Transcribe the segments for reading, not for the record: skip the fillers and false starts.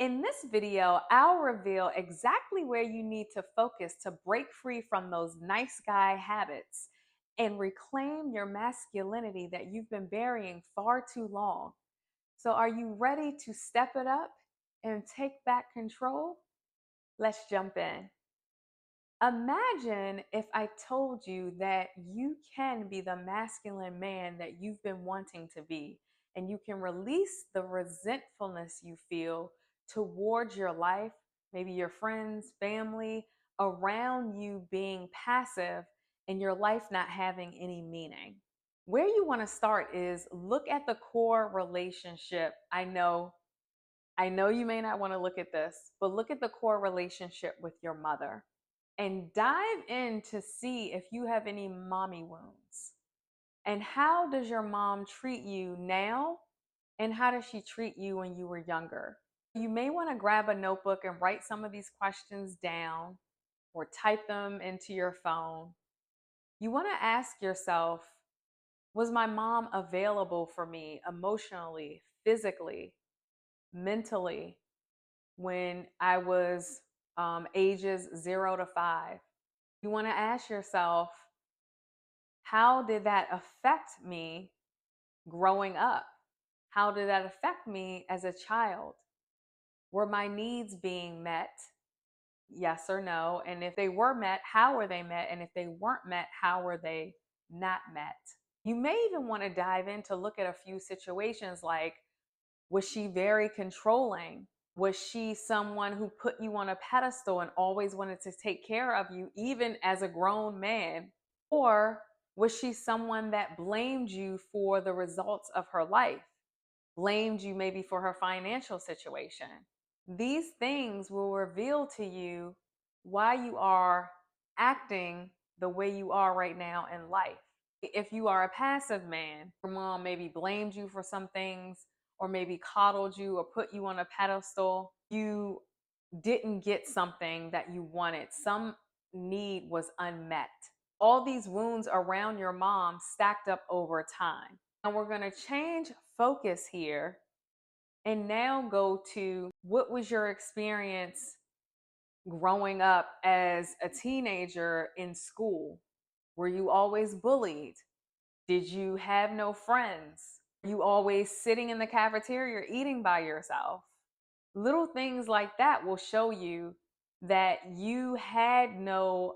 In this video, I'll reveal exactly where you need to focus to break free from those nice guy habits and reclaim your masculinity that you've been burying far too long. So, are you ready to step it up and take back control? Let's jump in. Imagine if I told you that you can be the masculine man that you've been wanting to be, and you can release the resentfulness you feel towards your life, maybe your friends, family around you being passive and your life not having any meaning. Where you want to start is look at the core relationship. I know you may not want to look at this, but look at the core relationship with your mother and dive in to see if you have any mommy wounds. And how does your mom treat you now? And how does she treat you when you were younger? You may want to grab a notebook and write some of these questions down or type them into your phone. You want to ask yourself, was my mom available for me emotionally, physically, mentally, when I was ages 0 to 5? You want to ask yourself, how did that affect me growing up? How did that affect me as a child? Were my needs being met? Yes or no? And if they were met, how were they met? And if they weren't met, how were they not met? You may even want to dive in to look at a few situations like, was she very controlling? Was she someone who put you on a pedestal and always wanted to take care of you, even as a grown man? Or was she someone that blamed you for the results of her life, blamed you maybe for her financial situation? These things will reveal to you why you are acting the way you are right now in life. If you are a passive man, your mom maybe blamed you for some things, or maybe coddled you or put you on a pedestal. You didn't get something that you wanted, some need was unmet. All these wounds around your mom stacked up over time. And we're going to change focus here and now go to what was your experience growing up as a teenager in school? Were you always bullied? Did you have no friends? Were you always sitting in the cafeteria eating by yourself? Little things like that will show you that you had no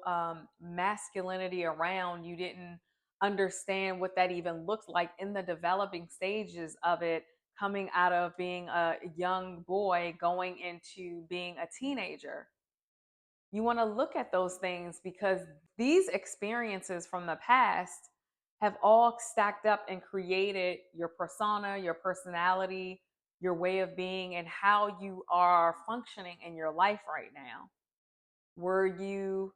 masculinity around. You didn't understand what that even looked like in the developing stages of it, coming out of being a young boy going into being a teenager. You want to look at those things because these experiences from the past have all stacked up and created your persona, your personality, your way of being, and how you are functioning in your life right now. Were you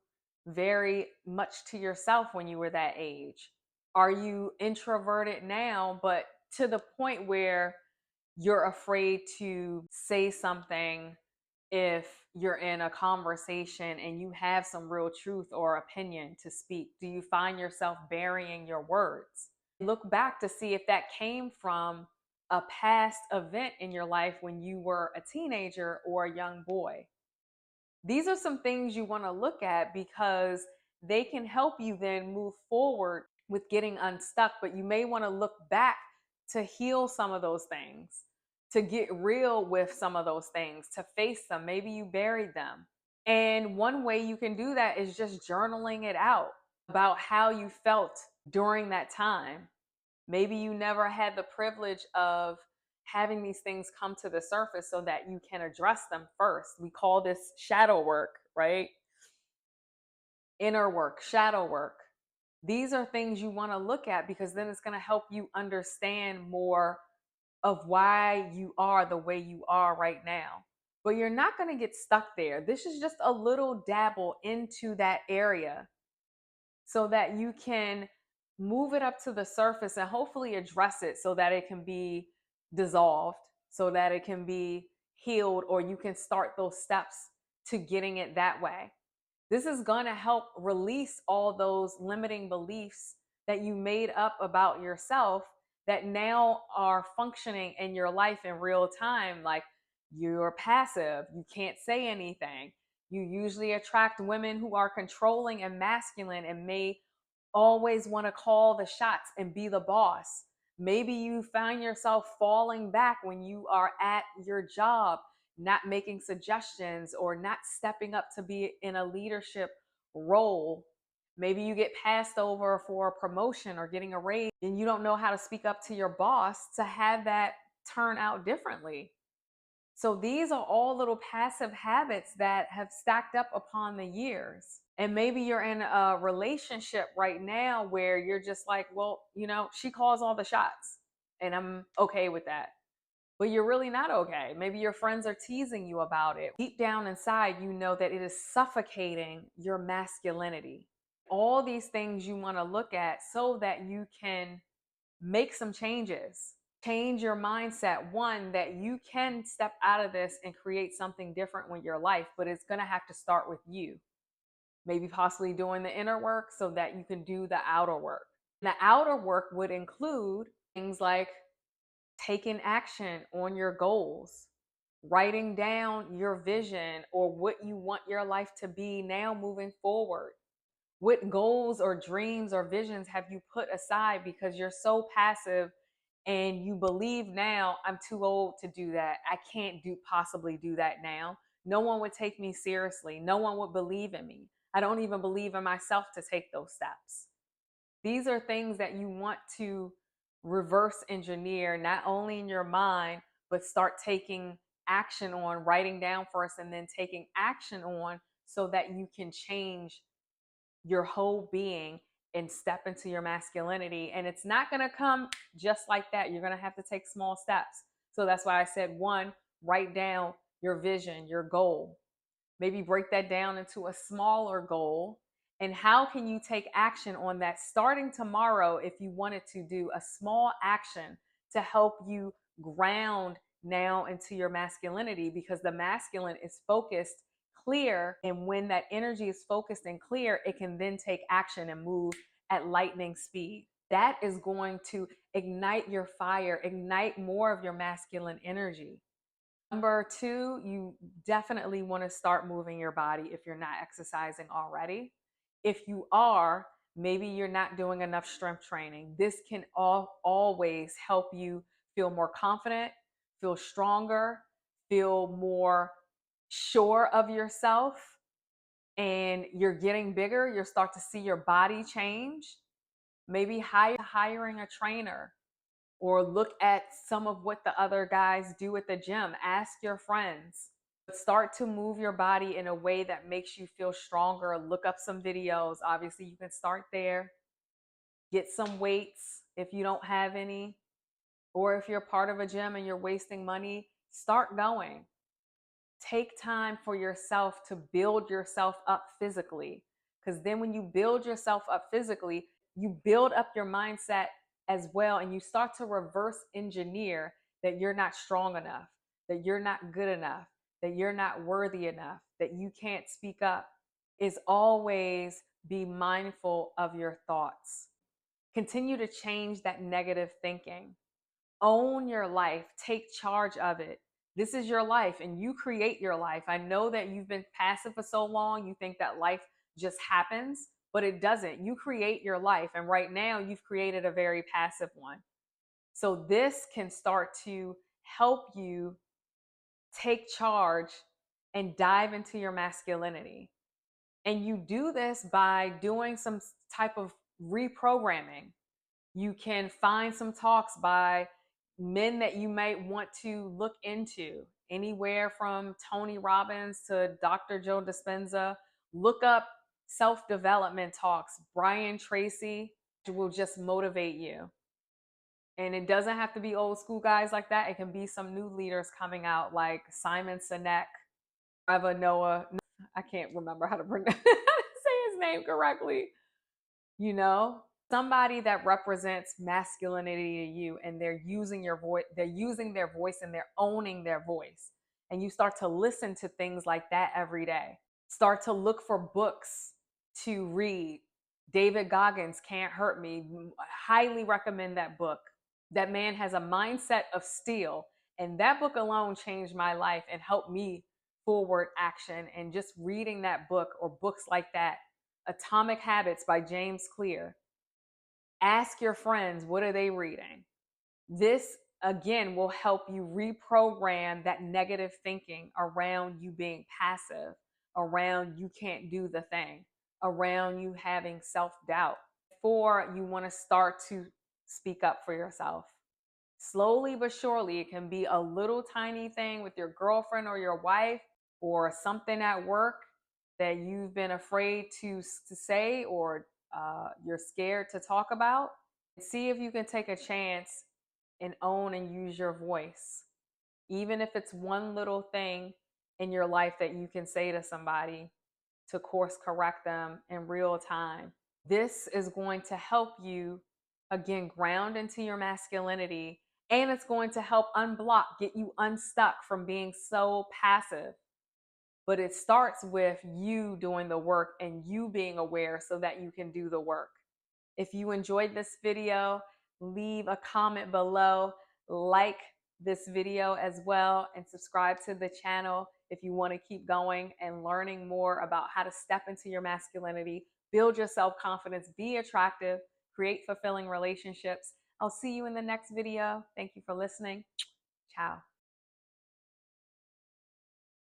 very much to yourself when you were that age? Are you introverted now, but to the point where you're afraid to say something if you're in a conversation and you have some real truth or opinion to speak? Do you find yourself burying your words? Look back to see if that came from a past event in your life when you were a teenager or a young boy. These are some things you want to look at because they can help you then move forward with getting unstuck. But you may want to look back to heal some of those things, to get real with some of those things, to face them. Maybe you buried them. And one way you can do that is just journaling it out about how you felt during that time. Maybe you never had the privilege of having these things come to the surface so that you can address them first. We call this shadow work, right? Inner work, shadow work. These are things you want to look at because then it's going to help you understand more of why you are the way you are right now. But you're not going to get stuck there. This is just a little dabble into that area so that you can move it up to the surface and hopefully address it so that it can be dissolved, so that it can be healed, or you can start those steps to getting it that way. This is going to help release all those limiting beliefs that you made up about yourself that now are functioning in your life in real time. Like, You're passive. You can't say anything. You usually attract women who are controlling and masculine and may always want to call the shots and be the boss. Maybe you find yourself falling back when you are at your job, not making suggestions or not stepping up to be in a leadership role. Maybe you get passed over for a promotion or getting a raise and you don't know how to speak up to your boss to have that turn out differently. So these are all little passive habits that have stacked up upon the years. And maybe you're in a relationship right now where you're just like, well, she calls all the shots and I'm okay with that. But you're really not okay. Maybe your friends are teasing you about it. Deep down inside, you know that it is suffocating your masculinity. All these things you want to look at so that you can make some changes. Change your mindset. One, that you can step out of this and create something different with your life, but it's going to have to start with you. Maybe possibly doing the inner work so that you can do the outer work. The outer work would include things like taking action on your goals, writing down your vision or what you want your life to be now moving forward. What goals or dreams or visions have you put aside because you're so passive and you believe now, I'm too old to do that. I can't possibly do that now. No one would take me seriously. No one would believe in me. I don't even believe in myself to take those steps. These are things that you want to reverse engineer, not only in your mind, but start taking action on, writing down first and then taking action on so that you can change your whole being and step into your masculinity. And it's not going to come just like that. You're going to have to take small steps. So that's why I said, one, write down your vision, your goal. Maybe break that down into a smaller goal. And how can you take action on that starting tomorrow if you wanted to do a small action to help you ground now into your masculinity? Because the masculine is focused, clear, and when that energy is focused and clear, it can then take action and move at lightning speed. That is going to ignite your fire, ignite more of your masculine energy. Number two, you definitely want to start moving your body if you're not exercising already. If you are, maybe you're not doing enough strength training. This can always help you feel more confident, feel stronger, feel more sure of yourself, and you're getting bigger. You'll start to see your body change. Maybe hiring a trainer or look at some of what the other guys do at the gym. Ask your friends. Start to move your body in a way that makes you feel stronger. Look up some videos. Obviously, you can start there. Get some weights if you don't have any. Or if you're part of a gym and you're wasting money, start going. Take time for yourself to build yourself up physically. Because then when you build yourself up physically, you build up your mindset as well. And you start to reverse engineer that you're not strong enough, that you're not good enough, that you're not worthy enough, that you can't speak up. Is always be mindful of your thoughts. Continue to change that negative thinking. Own your life, take charge of it. This is your life and you create your life. I know that you've been passive for so long, you think that life just happens, but it doesn't. You create your life, and right now you've created a very passive one. So this can start to help you take charge and dive into your masculinity. And you do this by doing some type of reprogramming. You can find some talks by men that you might want to look into, anywhere from Tony Robbins to Dr. Joe Dispenza. Look up self-development talks. Brian Tracy will just motivate you. And it doesn't have to be old school guys like that. It can be some new leaders coming out like Simon Sinek, Trevor Noah. I can't remember how to say his name correctly. Somebody that represents masculinity to you, and they're using your voice, they're using their voice and they're owning their voice. And you start to listen to things like that every day. Start to look for books to read. David Goggins, Can't Hurt Me. I highly recommend that book. That man has a mindset of steel, And that book alone changed my life and helped me forward action. And just reading that book or books like that, Atomic Habits by James Clear, ask your friends, what are they reading? This again will help you reprogram that negative thinking around you being passive, around you can't do the thing, around you having self doubt. Before you want to start to speak up for yourself, slowly but surely, it can be a little tiny thing with your girlfriend or your wife, or something at work that you've been afraid to say, or you're scared to talk about. See if you can take a chance and own and use your voice, even if it's one little thing in your life that you can say to somebody to course correct them in real time. This is going to help you, again, ground into your masculinity, and it's going to help unblock, get you unstuck from being so passive. But it starts with you doing the work and you being aware so that you can do the work. If you enjoyed this video, leave a comment below, like this video as well, and subscribe to the channel if you want to keep going and learning more about how to step into your masculinity, build your self-confidence, be attractive, create fulfilling relationships. I'll see you in the next video. Thank you for listening. Ciao.